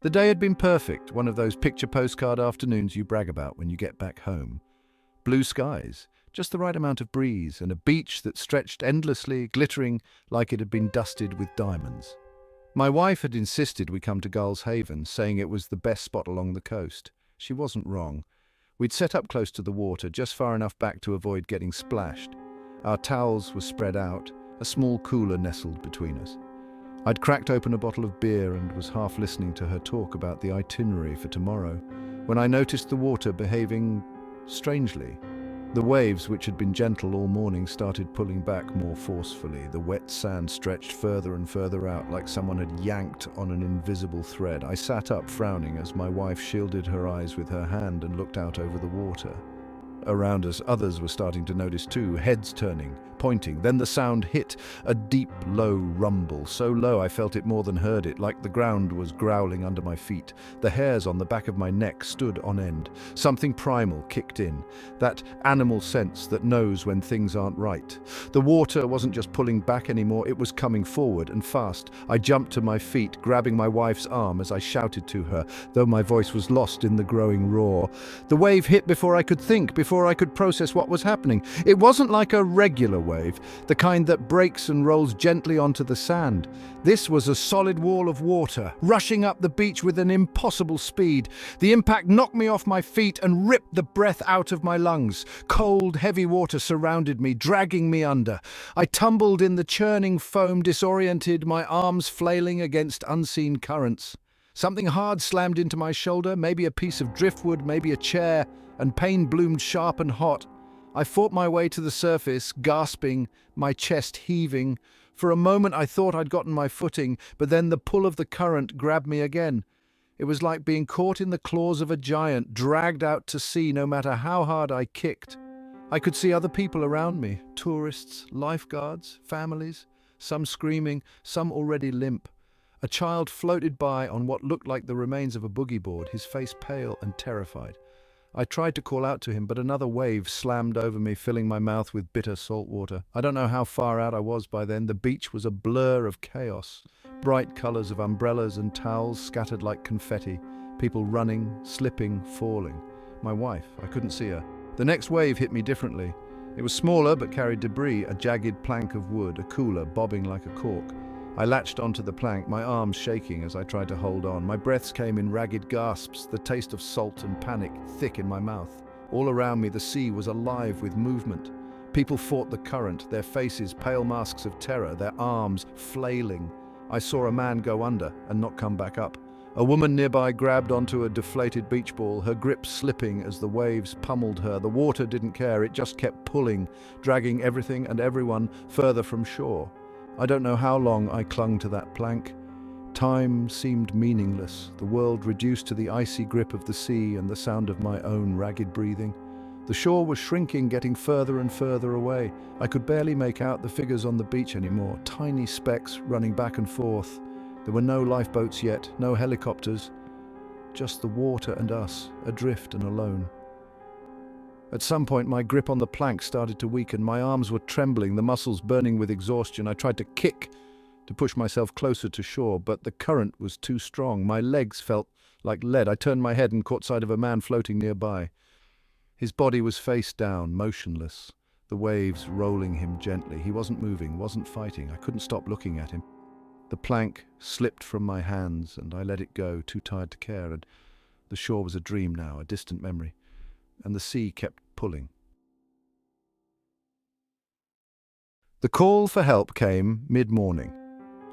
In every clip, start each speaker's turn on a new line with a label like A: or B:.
A: The day had been perfect, one of those picture postcard afternoons you brag about when you get back home. Blue skies, just the right amount of breeze, and a beach that stretched endlessly, glittering like it had been dusted with diamonds. My wife had insisted we come to Gull's Haven, saying it was the best spot along the coast. She wasn't wrong. We'd set up close to the water, just far enough back to avoid getting splashed. Our towels were spread out, a small cooler nestled between us. I'd cracked open a bottle of beer and was half listening to her talk about the itinerary for tomorrow, when I noticed the water behaving strangely. The waves, which had been gentle all morning, started pulling back more forcefully. The wet sand stretched further and further out, like someone had yanked on an invisible thread. I sat up, frowning, as my wife shielded her eyes with her hand and looked out over the water. Around us, others were starting to notice too, heads turning, pointing. Then the sound hit, a deep, low rumble, so low I felt it more than heard it, like the ground was growling under my feet. The hairs on the back of my neck stood on end. Something primal kicked in, that animal sense that knows when things aren't right. The water wasn't just pulling back anymore, it was coming forward and fast. I jumped to my feet, grabbing my wife's arm as I shouted to her, though my voice was lost in the growing roar. The wave hit before I could think, before I could process what was happening. It wasn't like a regular wave, the kind that breaks and rolls gently onto the sand. This was a solid wall of water, rushing up the beach with an impossible speed. The impact knocked me off my feet and ripped the breath out of my lungs. Cold, heavy water surrounded me, dragging me under. I tumbled in the churning foam, disoriented, my arms flailing against unseen currents. Something hard slammed into my shoulder, maybe a piece of driftwood, maybe a chair, and pain bloomed sharp and hot. I fought my way to the surface, gasping, my chest heaving. For a moment I thought I'd gotten my footing, but then the pull of the current grabbed me again. It was like being caught in the claws of a giant, dragged out to sea no matter how hard I kicked. I could see other people around me, tourists, lifeguards, families, some screaming, some already limp. A child floated by on what looked like the remains of a boogie board, his face pale and terrified. I tried to call out to him, but another wave slammed over me, filling my mouth with bitter salt water. I don't know how far out I was by then. The beach was a blur of chaos. Bright colors of umbrellas and towels scattered like confetti. People running, slipping, falling. My wife, I couldn't see her. The next wave hit me differently. It was smaller but carried debris, a jagged plank of wood, a cooler bobbing like a cork. I latched onto the plank, my arms shaking as I tried to hold on. My breaths came in ragged gasps, the taste of salt and panic thick in my mouth. All around me, the sea was alive with movement. People fought the current, their faces pale masks of terror, their arms flailing. I saw a man go under and not come back up. A woman nearby grabbed onto a deflated beach ball, her grip slipping as the waves pummeled her. The water didn't care, it just kept pulling, dragging everything and everyone further from shore. I don't know how long I clung to that plank. Time seemed meaningless, the world reduced to the icy grip of the sea and the sound of my own ragged breathing. The shore was shrinking, getting further and further away. I could barely make out the figures on the beach anymore, tiny specks running back and forth. There were no lifeboats yet, no helicopters, just the water and us, adrift and alone. At some point, my grip on the plank started to weaken. My arms were trembling, the muscles burning with exhaustion. I tried to kick to push myself closer to shore, but the current was too strong. My legs felt like lead. I turned my head and caught sight of a man floating nearby. His body was face down, motionless, the waves rolling him gently. He wasn't moving, wasn't fighting. I couldn't stop looking at him. The plank slipped from my hands, and I let it go, too tired to care, and the shore was a dream now, a distant memory. And the sea kept pulling. The call for help came mid-morning.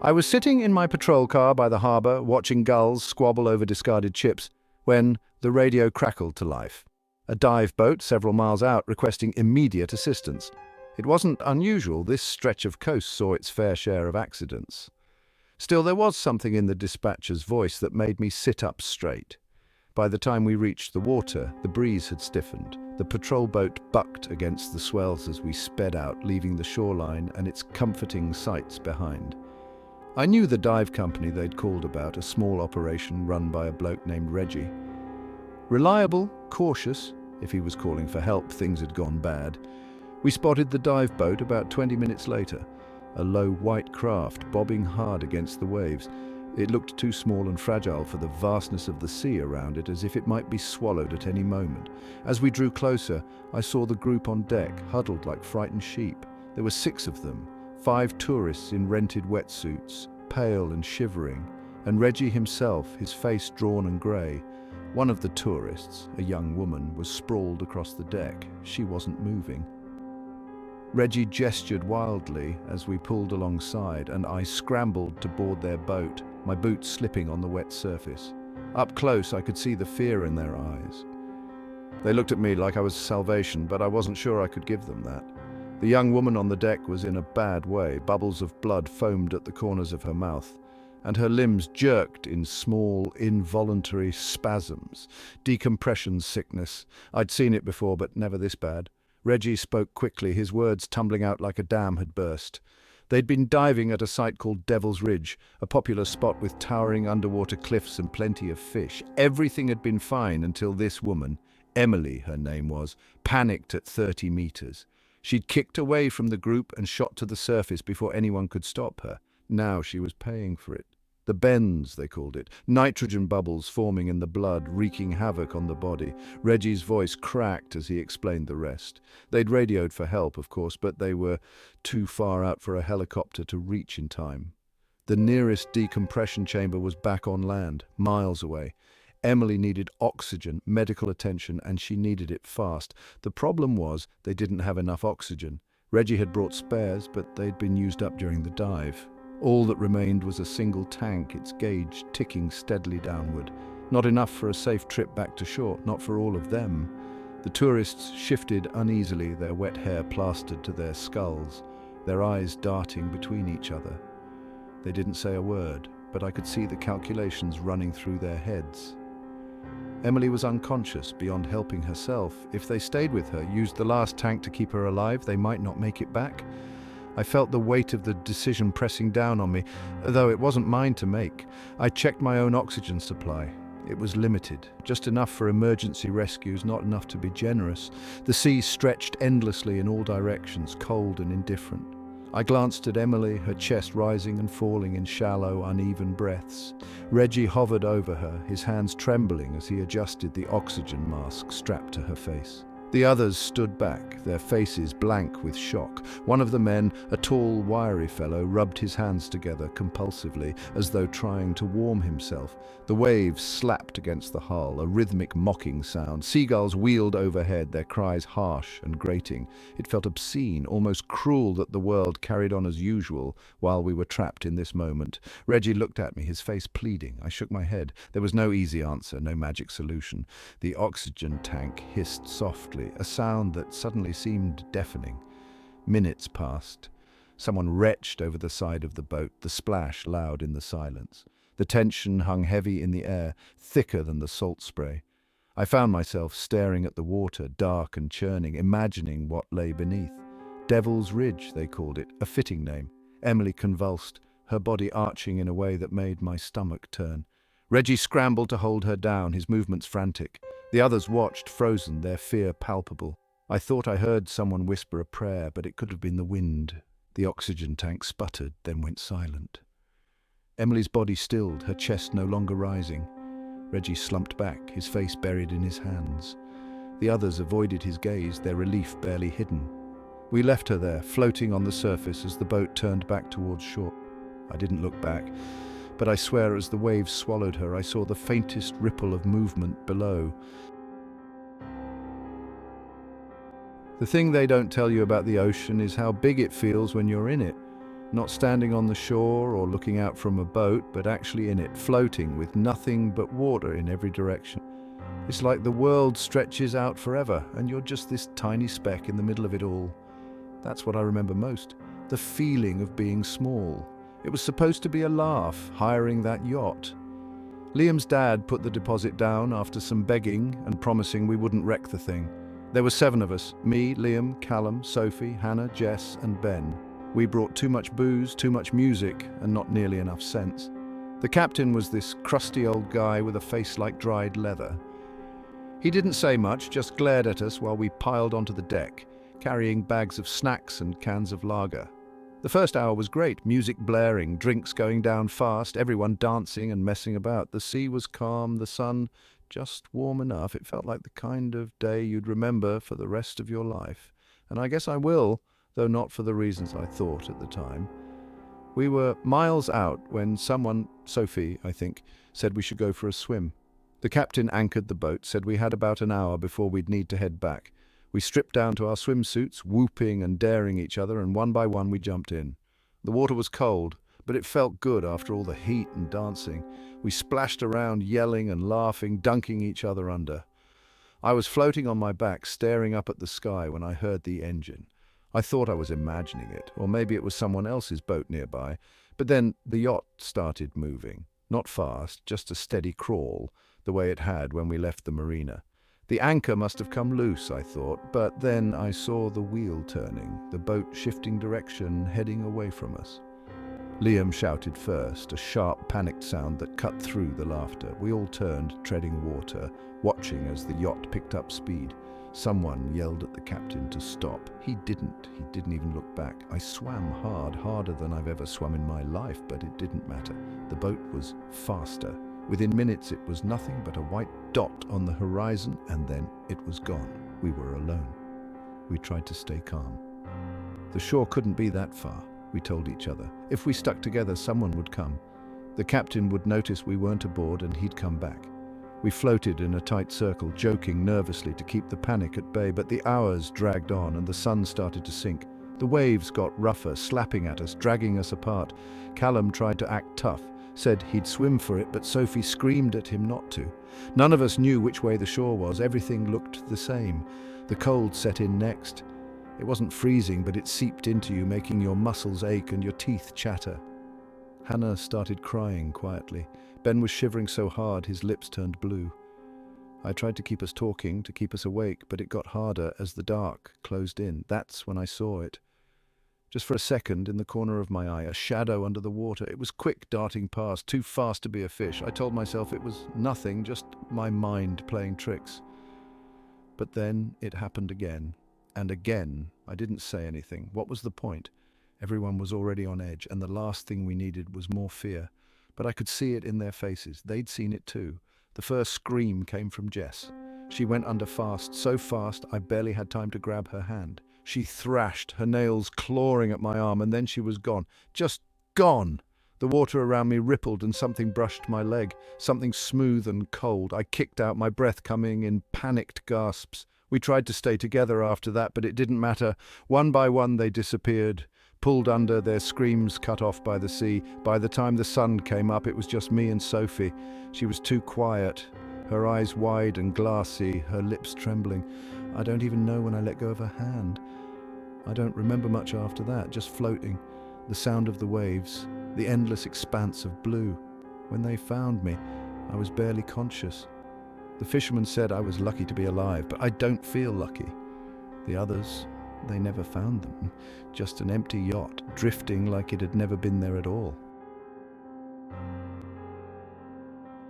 A: I was sitting in my patrol car by the harbour, watching gulls squabble over discarded chips, when the radio crackled to life. A dive boat several miles out requesting immediate assistance. It wasn't unusual. This stretch of coast saw its fair share of accidents. Still, there was something in the dispatcher's voice that made me sit up straight. By the time we reached the water, the breeze had stiffened. The patrol boat bucked against the swells as we sped out, leaving the shoreline and its comforting sights behind. I knew the dive company they'd called about, a small operation run by a bloke named Reggie. Reliable, cautious, if he was calling for help, things had gone bad. We spotted the dive boat about 20 minutes later, a low white craft bobbing hard against the waves. It looked too small and fragile for the vastness of the sea around it, as if it might be swallowed at any moment. As we drew closer, I saw the group on deck, huddled like frightened sheep. There were 6 of them, 5 tourists in rented wetsuits, pale and shivering, and Reggie himself, his face drawn and grey. One of the tourists, a young woman, was sprawled across the deck. She wasn't moving. Reggie gestured wildly as we pulled alongside, and I scrambled to board their boat, my boots slipping on the wet surface. Up close, I could see the fear in their eyes. They looked at me like I was salvation, but I wasn't sure I could give them that. The young woman on the deck was in a bad way. Bubbles of blood foamed at the corners of her mouth, and her limbs jerked in small, involuntary spasms. Decompression sickness. I'd seen it before, but never this bad. Reggie spoke quickly, his words tumbling out like a dam had burst. They'd been diving at a site called Devil's Ridge, a popular spot with towering underwater cliffs and plenty of fish. Everything had been fine until this woman, Emily her name was, panicked at 30 meters. She'd kicked away from the group and shot to the surface before anyone could stop her. Now she was paying for it. The bends, they called it, nitrogen bubbles forming in the blood, wreaking havoc on the body. Reggie's voice cracked as he explained the rest. They'd radioed for help, of course, but they were too far out for a helicopter to reach in time. The nearest decompression chamber was back on land, miles away. Emily needed oxygen, medical attention, and she needed it fast. The problem was they didn't have enough oxygen. Reggie had brought spares, but they'd been used up during the dive. All that remained was a single tank, its gauge ticking steadily downward. Not enough for a safe trip back to shore, not for all of them. The tourists shifted uneasily, their wet hair plastered to their skulls, their eyes darting between each other. They didn't say a word, but I could see the calculations running through their heads. Emily was unconscious, beyond helping herself. If they stayed with her, used the last tank to keep her alive, they might not make it back. I felt the weight of the decision pressing down on me, though it wasn't mine to make. I checked my own oxygen supply. It was limited, just enough for emergency rescues, not enough to be generous. The sea stretched endlessly in all directions, cold and indifferent. I glanced at Emily, her chest rising and falling in shallow, uneven breaths. Reggie hovered over her, his hands trembling as he adjusted the oxygen mask strapped to her face. The others stood back, their faces blank with shock. One of the men, a tall, wiry fellow, rubbed his hands together compulsively, as though trying to warm himself. The waves slapped against the hull, a rhythmic mocking sound. Seagulls wheeled overhead, their cries harsh and grating. It felt obscene, almost cruel that the world carried on as usual while we were trapped in this moment. Reggie looked at me, his face pleading. I shook my head. There was no easy answer, no magic solution. The oxygen tank hissed softly, a sound that suddenly seemed deafening. Minutes passed. Someone retched over the side of the boat, the splash loud in the silence. The tension hung heavy in the air, thicker than the salt spray. I found myself staring at the water, dark and churning, imagining what lay beneath. Devil's Ridge, they called it, a fitting name. Emily convulsed, her body arching in a way that made my stomach turn. Reggie scrambled to hold her down, his movements frantic. The others watched, frozen, their fear palpable. I thought I heard someone whisper a prayer, but it could have been the wind. The oxygen tank sputtered, then went silent. Emily's body stilled, her chest no longer rising. Reggie slumped back, his face buried in his hands. The others avoided his gaze, their relief barely hidden. We left her there, floating on the surface as the boat turned back towards shore. I didn't look back, but I swear as the waves swallowed her, I saw the faintest ripple of movement below. The thing they don't tell you about the ocean is how big it feels when you're in it. Not standing on the shore or looking out from a boat, but actually in it, floating with nothing but water in every direction. It's like the world stretches out forever, and you're just this tiny speck in the middle of it all. That's what I remember most, the feeling of being small. It was supposed to be a laugh, hiring that yacht. Liam's dad put the deposit down after some begging and promising we wouldn't wreck the thing. There were 7 of us, me, Liam, Callum, Sophie, Hannah, Jess and Ben. We brought too much booze, too much music, and not nearly enough sense. The captain was this crusty old guy with a face like dried leather. He didn't say much, just glared at us while we piled onto the deck, carrying bags of snacks and cans of lager. The first hour was great, music blaring, drinks going down fast, everyone dancing and messing about. The sea was calm, the sun just warm enough. It felt like the kind of day you'd remember for the rest of your life. And I guess I will, though not for the reasons I thought at the time. We were miles out when someone, Sophie, I think, said we should go for a swim. The captain anchored the boat, said we had about an hour before we'd need to head back. We stripped down to our swimsuits, whooping and daring each other, and one by one we jumped in. The water was cold, but it felt good after all the heat and dancing. We splashed around, yelling and laughing, dunking each other under. I was floating on my back, staring up at the sky when I heard the engine. I thought I was imagining it, or maybe it was someone else's boat nearby. But then the yacht started moving. Not fast, just a steady crawl, the way it had when we left the marina. The anchor must have come loose, I thought, but then I saw the wheel turning, the boat shifting direction, heading away from us. Liam shouted first, a sharp, panicked sound that cut through the laughter. We all turned, treading water, watching as the yacht picked up speed. Someone yelled at the captain to stop. He didn't even look back. I swam hard, harder than I've ever swum in my life, but it didn't matter. The boat was faster. Within minutes it was nothing but a white dot on the horizon, and then it was gone. We were alone. We tried to stay calm. The shore couldn't be that far, we told each other. If we stuck together, someone would come. The captain would notice we weren't aboard and he'd come back. We floated in a tight circle, joking nervously to keep the panic at bay, but the hours dragged on and the sun started to sink. The waves got rougher, slapping at us, dragging us apart. Callum tried to act tough, said he'd swim for it, but Sophie screamed at him not to. None of us knew which way the shore was. Everything looked the same. The cold set in next. It wasn't freezing, but it seeped into you, making your muscles ache and your teeth chatter. Hannah started crying quietly. Ben was shivering so hard his lips turned blue. I tried to keep us talking, to keep us awake, but it got harder as the dark closed in. That's when I saw it. Just for a second, in the corner of my eye, a shadow under the water. It was quick, darting past, too fast to be a fish. I told myself it was nothing, just my mind playing tricks. But then it happened again. And again. I didn't say anything. What was the point? Everyone was already on edge, and the last thing we needed was more fear. But I could see it in their faces. They'd seen it too. The first scream came from Jess. She went under fast, so fast I barely had time to grab her hand. She thrashed, her nails clawing at my arm, and then she was gone. Just gone! The water around me rippled and something brushed my leg, something smooth and cold. I kicked out, my breath coming in panicked gasps. We tried to stay together after that, but it didn't matter. One by one they disappeared, pulled under, their screams cut off by the sea. By the time the sun came up, it was just me and Sophie. She was too quiet, her eyes wide and glassy, her lips trembling. I don't even know when I let go of her hand. I don't remember much after that, just floating, the sound of the waves, the endless expanse of blue. When they found me, I was barely conscious. The fisherman said I was lucky to be alive, but I don't feel lucky. The others, they never found them. Just an empty yacht, drifting like it had never been there at all.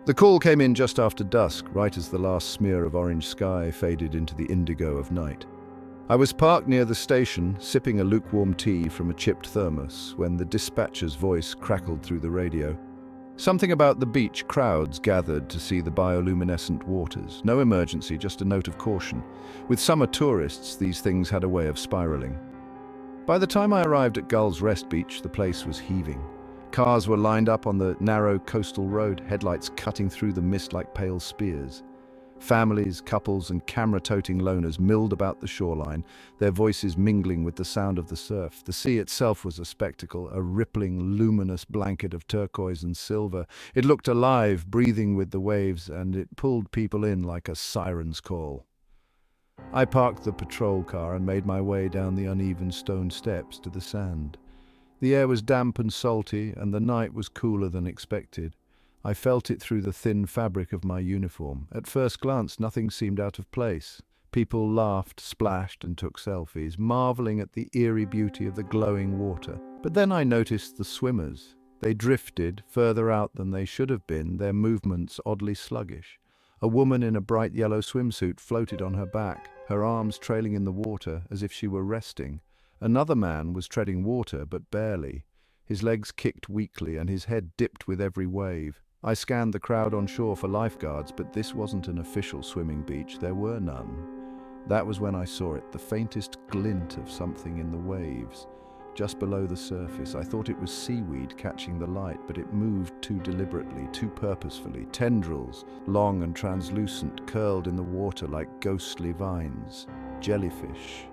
A: The call came in just after dusk, right as the last smear of orange sky faded into the indigo of night. I was parked near the station, sipping a lukewarm tea from a chipped thermos, when the dispatcher's voice crackled through the radio. Something about the beach, crowds gathered to see the bioluminescent waters. No emergency, just a note of caution. With summer tourists, these things had a way of spiraling. By the time I arrived at Gull's Rest Beach, the place was heaving. Cars were lined up on the narrow coastal road, headlights cutting through the mist like pale spears. Families, couples, and camera-toting loners milled about the shoreline, their voices mingling with the sound of the surf. The sea itself was a spectacle, a rippling, luminous blanket of turquoise and silver. It looked alive, breathing with the waves, and it pulled people in like a siren's call. I parked the patrol car and made my way down the uneven stone steps to the sand. The air was damp and salty, and the night was cooler than expected. I felt it through the thin fabric of my uniform. At first glance, nothing seemed out of place. People laughed, splashed, and took selfies, marveling at the eerie beauty of the glowing water. But then I noticed the swimmers. They drifted further out than they should have been, their movements oddly sluggish. A woman in a bright yellow swimsuit floated on her back, her arms trailing in the water as if she were resting. Another man was treading water, but barely. His legs kicked weakly and his head dipped with every wave. I scanned the crowd on shore for lifeguards, but this wasn't an official swimming beach. There were none. That was when I saw it, the faintest glint of something in the waves. Just below the surface, I thought it was seaweed catching the light, but it moved too deliberately, too purposefully. Tendrils, long and translucent, curled in the water like ghostly vines. Jellyfish.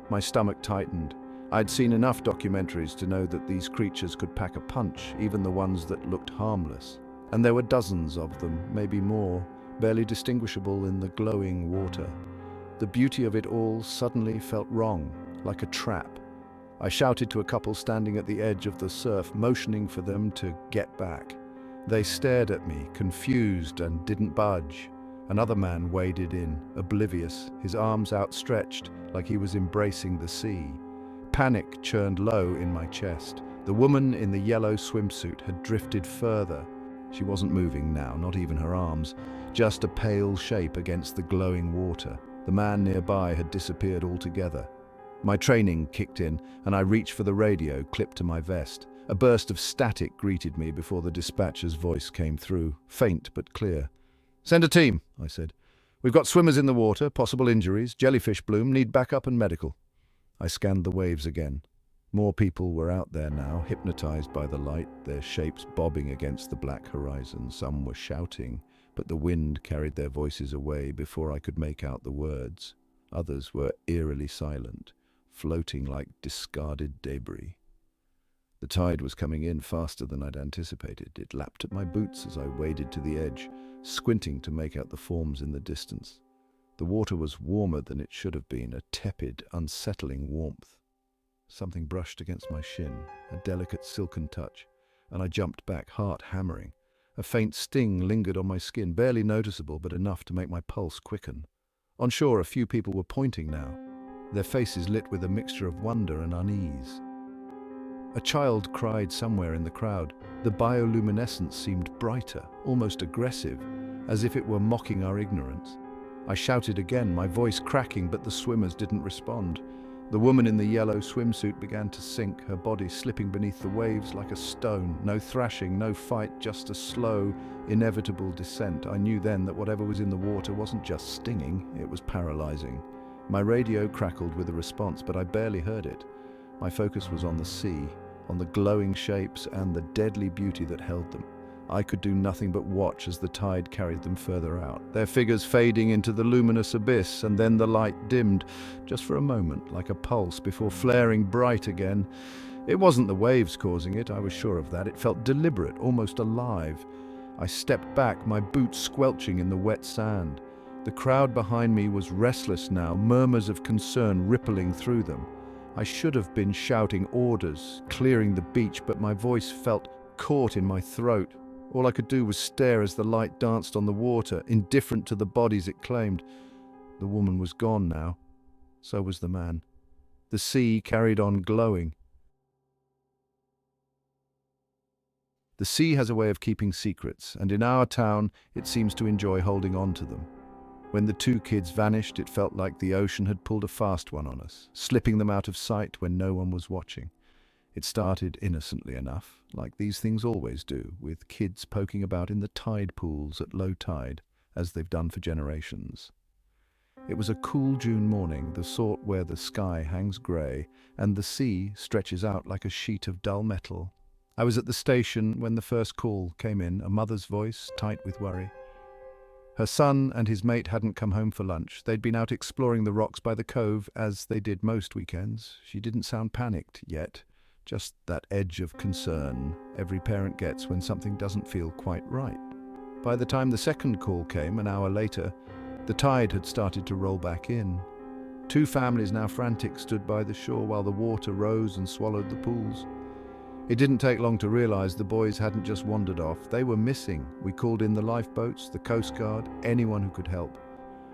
A: My stomach tightened. I'd seen enough documentaries to know that these creatures could pack a punch, even the ones that looked harmless. And there were dozens of them, maybe more, barely distinguishable in the glowing water. The beauty of it all suddenly felt wrong, like a trap. I shouted to a couple standing at the edge of the surf, motioning for them to get back. They stared at me, confused, and didn't budge. Another man waded in, oblivious, his arms outstretched, like he was embracing the sea. Panic churned low in my chest. The woman in the yellow swimsuit had drifted further. She wasn't moving now, not even her arms, just a pale shape against the glowing water. The man nearby had disappeared altogether. My training kicked in, and I reached for the radio clipped to my vest. A burst of static greeted me before the dispatcher's voice came through, faint but clear. "Send a team," I said. "We've got swimmers in the water, possible injuries, jellyfish bloom, need backup and medical." I scanned the waves again. More people were out there now, hypnotized by the light, their shapes bobbing against the black horizon. Some were shouting, but the wind carried their voices away before I could make out the words. Others were eerily silent, floating like discarded debris. The tide was coming in faster than I'd anticipated. It lapped at my boots as I waded to the edge, squinting to make out the forms in the distance. The water was warmer than it should have been, a tepid, unsettling warmth. Something brushed against my shin, a delicate silken touch, and I jumped back, heart hammering. A faint sting lingered on my skin, barely noticeable, but enough to make my pulse quicken. On shore, a few people were pointing now, their faces lit with a mixture of wonder and unease. A child cried somewhere in the crowd. The bioluminescence seemed brighter, almost aggressive, as if it were mocking our ignorance. I shouted again, my voice cracking, but the swimmers didn't respond. The woman in the yellow swimsuit began to sink, her body slipping beneath the waves like a stone. No thrashing, no fight, just a slow, inevitable descent. I knew then that whatever was in the water wasn't just stinging, it was paralyzing. My radio crackled with a response, but I barely heard it. My focus was on the sea, on the glowing shapes and the deadly beauty that held them. I could do nothing but watch as the tide carried them further out, their figures fading into the luminous abyss, and then the light dimmed, just for a moment, like a pulse, before flaring bright again. It wasn't the waves causing it, I was sure of that. It felt deliberate, almost alive. I stepped back, my boots squelching in the wet sand. The crowd behind me was restless now, murmurs of concern rippling through them. I should have been shouting orders, clearing the beach, but my voice felt caught in my throat. All I could do was stare as the light danced on the water, indifferent to the bodies it claimed. The woman was gone now. So was the man. The sea carried on glowing. The sea has a way of keeping secrets, and in our town it seems to enjoy holding on to them. When the two kids vanished, it felt like the ocean had pulled a fast one on us, slipping them out of sight when no one was watching. It started innocently enough, like these things always do, with kids poking about in the tide pools at low tide, as they've done for generations. It was a cool June morning, the sort where the sky hangs grey and the sea stretches out like a sheet of dull metal. I was at the station when the first call came in, a mother's voice, tight with worry. Her son and his mate hadn't come home for lunch. They'd been out exploring the rocks by the cove, as they did most weekends. She didn't sound panicked yet. Just that edge of concern every parent gets when something doesn't feel quite right. By the time the second call came, an hour later, the tide had started to roll back in. Two families, now frantic, stood by the shore while the water rose and swallowed the pools. It didn't take long to realize the boys hadn't just wandered off. They were missing. We called in the lifeboats, the Coast Guard, anyone who could help.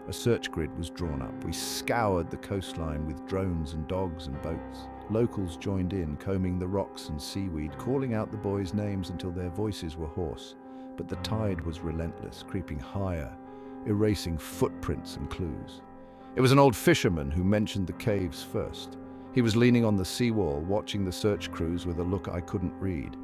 A: A search grid was drawn up. We scoured the coastline with drones and dogs and boats. Locals joined in, combing the rocks and seaweed, calling out the boys' names until their voices were hoarse. But the tide was relentless, creeping higher, erasing footprints and clues. It was an old fisherman who mentioned the caves first. He was leaning on the seawall, watching the search crews with a look I couldn't read.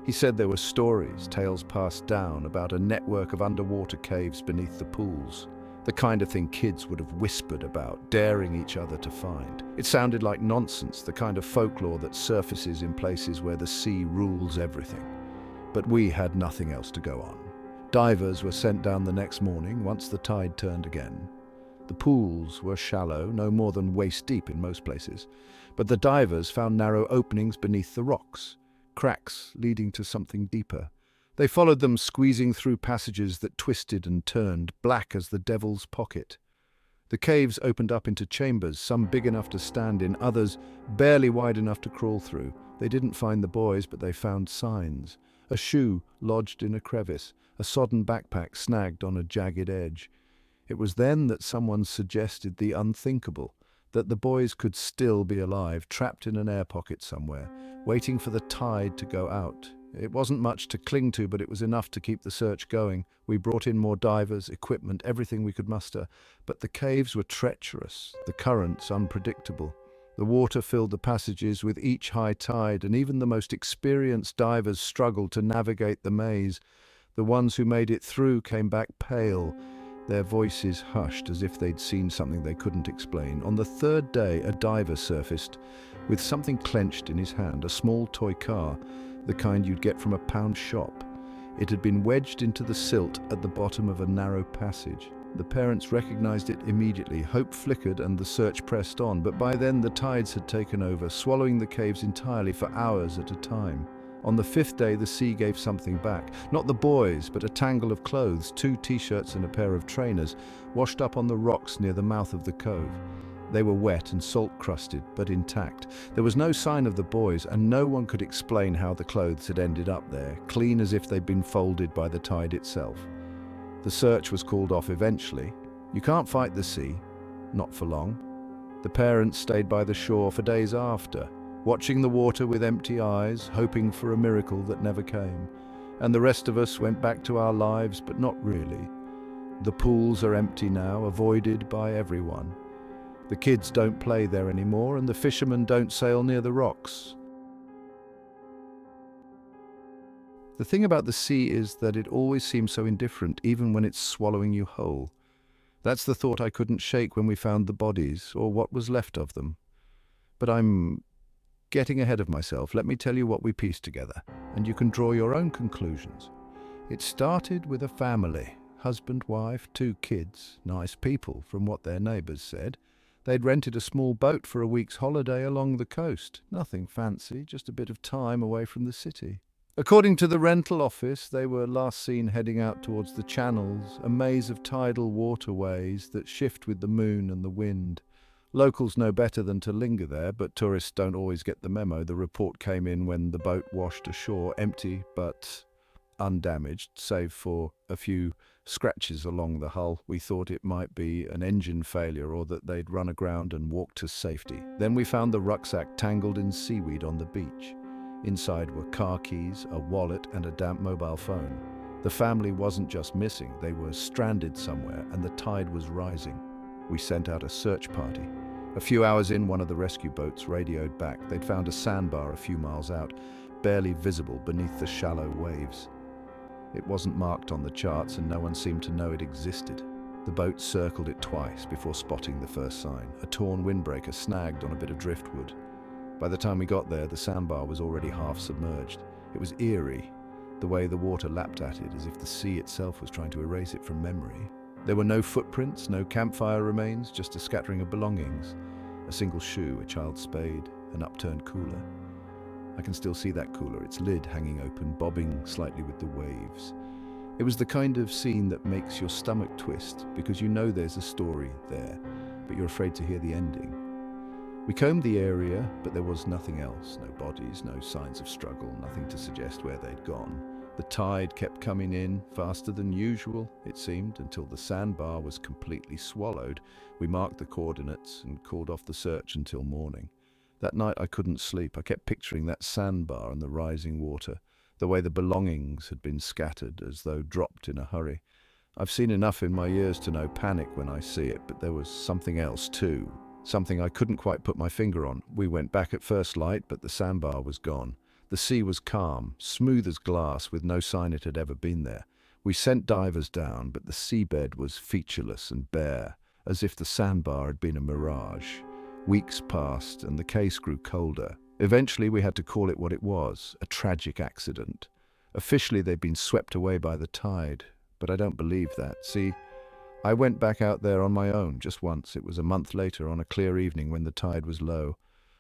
A: He said there were stories, tales passed down, about a network of underwater caves beneath the pools. The kind of thing kids would have whispered about, daring each other to find. It sounded like nonsense, the kind of folklore that surfaces in places where the sea rules everything. But we had nothing else to go on. Divers were sent down the next morning once the tide turned again. The pools were shallow, no more than waist deep in most places, but the divers found narrow openings beneath the rocks, cracks leading to something deeper. They followed them, squeezing through passages that twisted and turned, black as the devil's pocket. The caves opened up into chambers, some big enough to stand in, others barely wide enough to crawl through. They didn't find the boys, but they found signs. A shoe lodged in a crevice, a sodden backpack snagged on a jagged edge. It was then that someone suggested the unthinkable, that the boys could still be alive, trapped in an air pocket somewhere, waiting for the tide to go out. It wasn't much to cling to, but it was enough to keep the search going. We brought in more divers, equipment, everything we could muster. But the caves were treacherous, the currents unpredictable. The water filled the passages with each high tide, and even the most experienced divers struggled to navigate the maze. The ones who made it through came back pale, their voices hushed as if they'd seen something they couldn't explain. On the third day, a diver surfaced with something clenched in his hand, a small toy car, the kind you'd get from a pound shop. It had been wedged into the silt at the bottom of a narrow passage. The parents recognized it immediately. Hope flickered and the search pressed on, but by then the tides had taken over, swallowing the caves entirely for hours at a time. On the fifth day, the sea gave something back. Not the boys, but a tangle of clothes, 2 t-shirts and a pair of trainers, washed up on the rocks near the mouth of the cove. They were wet and salt-crusted, but intact. There was no sign of the boys, and no one could explain how the clothes had ended up there, clean as if they'd been folded by the tide itself. The search was called off eventually. You can't fight the sea, not for long. The parents stayed by the shore for days after, watching the water with empty eyes, hoping for a miracle that never came. And the rest of us went back to our lives, but not really. The pools are empty now, avoided by everyone. The kids don't play there anymore, and the fishermen don't sail near the rocks. The thing about the sea is that it always seems so indifferent, even when it's swallowing you whole. That's the thought I couldn't shake when we found the bodies, or what was left of them. But I'm getting ahead of myself. Let me tell you what we pieced together, and you can draw your own conclusions. It started with a family, husband, wife, 2 kids, nice people from what their neighbours said. They'd rented a small boat for a week's holiday along the coast. Nothing fancy, just a bit of time away from the city. According to the rental office, they were last seen heading out towards the channels, a maze of tidal waterways that shift with the moon and the wind. Locals know better than to linger there, but tourists don't always get the memo. The report came in when the boat washed ashore, empty but undamaged, save for a few scratches along the hull. We thought it might be an engine failure or that they'd run aground and walked to safety. Then we found the rucksack tangled in seaweed on the beach. Inside were car keys, a wallet, and a damp mobile phone. The family wasn't just missing, they were stranded somewhere, and the tide was rising. We sent out a search party. A few hours in, one of the rescue boats radioed back. They'd found a sandbar a few miles out, barely visible beneath the shallow waves. It wasn't marked on the charts, and no one seemed to know it existed. The boat circled it twice before spotting the first sign, a torn windbreaker snagged on a bit of driftwood. By the time we got there, the sandbar was already half submerged. It was eerie, the way the water lapped at it, as if the sea itself was trying to erase it from memory. There were no footprints, no campfire remains, just a scattering of belongings. A single shoe, a child's spade, an upturned cooler. I can still see that cooler, its lid hanging open, bobbing slightly with the waves. It was the kind of scene that makes your stomach twist, because you know there's a story there, but you're afraid to hear the ending. We combed the area, but there was nothing else. No bodies, no signs of struggle, nothing to suggest where they'd gone. The tide kept coming in, faster than usual, it seemed, until the sandbar was completely swallowed. We marked the coordinates and called off the search until morning. That night I couldn't sleep. I kept picturing that sandbar and the rising water, the way the belongings had been scattered as though dropped in a hurry. I've seen enough in my years to know panic when I see it, but there was something else too. Something I couldn't quite put my finger on. We went back at first light, but the sandbar was gone. The sea was calm, smooth as glass, with no sign it had ever been there. We sent divers down, but the seabed was featureless and bare, as if the sandbar had been a mirage. Weeks passed, and the case grew colder. Eventually, we had to call it what it was, a tragic accident. Officially, they'd been swept away by the tide, but I don't believe that. See, I went back out there on my own, just once. It was a month later, on a clear evening when the tide was low.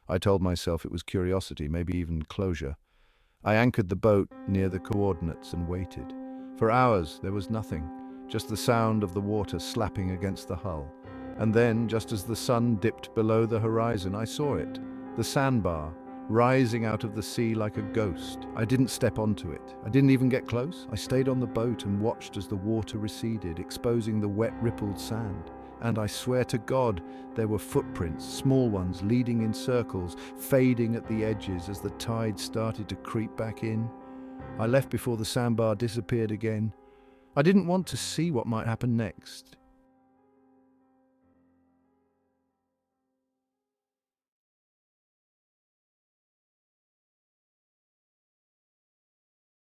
A: I told myself it was curiosity, maybe even closure. I anchored the boat near the coordinates and waited. For hours, there was nothing, just the sound of the water slapping against the hull. And then, just as the sun dipped below the horizon, I saw it, the sandbar, rising out of the sea like a ghost. I didn't step onto it. I didn't even get close. I stayed on the boat and watched as the water receded, exposing the wet, rippled sand. And I swear to God, there were footprints, small ones, leading in circles, fading at the edges as the tide started to creep back in. I left before the sandbar disappeared again. I didn't want to see what might happen next.